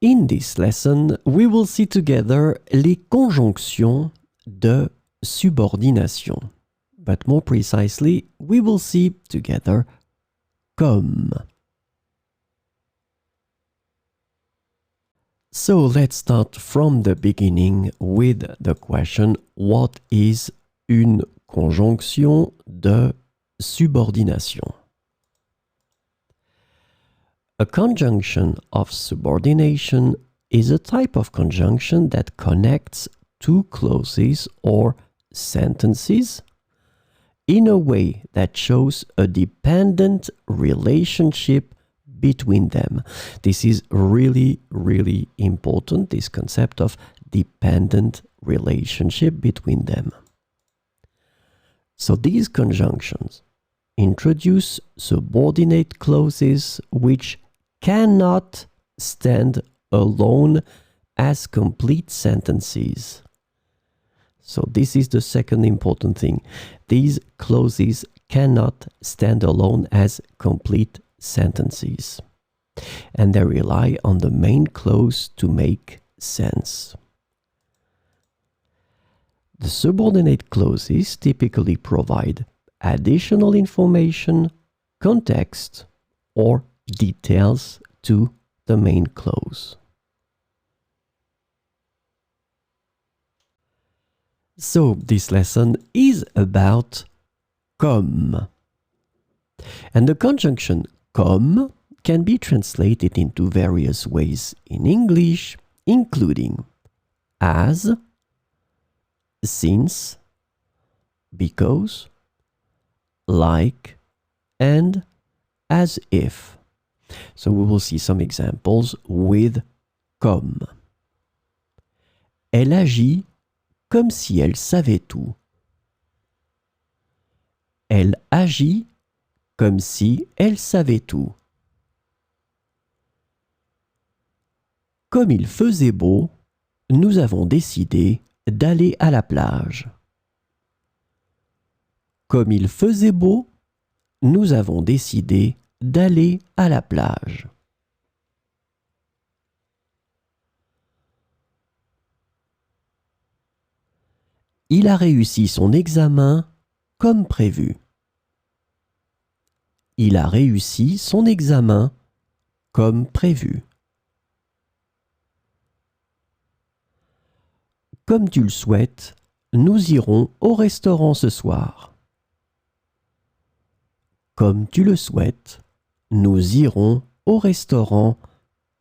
In this lesson, we will see together les conjonctions de subordination. But more precisely, we will see together comme. So let's start from the beginning with the question, what is une conjonction de subordination? A conjunction of subordination is a type of conjunction that connects two clauses or sentences in a way that shows a dependent relationship between them. This is really, really important, this concept of dependent relationship between them. So these conjunctions introduce subordinate clauses which cannot stand alone as complete sentences. So this is the second important thing. These clauses cannot stand alone as complete sentences. And they rely on the main clause to make sense. The subordinate clauses typically provide additional information, context, or details to the main clause. So this lesson is about comme. And the conjunction comme can be translated into various ways in English, including as, since, because, like, and as if. So we will see some examples with comme. Elle agit comme si elle savait tout. Elle agit comme si elle savait tout. Comme il faisait beau, nous avons décidé d'aller à la plage. Comme il faisait beau, nous avons décidé d'aller à la plage. Il a réussi son examen comme prévu. Il a réussi son examen comme prévu. Comme tu le souhaites, nous irons au restaurant ce soir. Comme tu le souhaites, nous irons au restaurant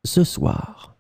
ce soir.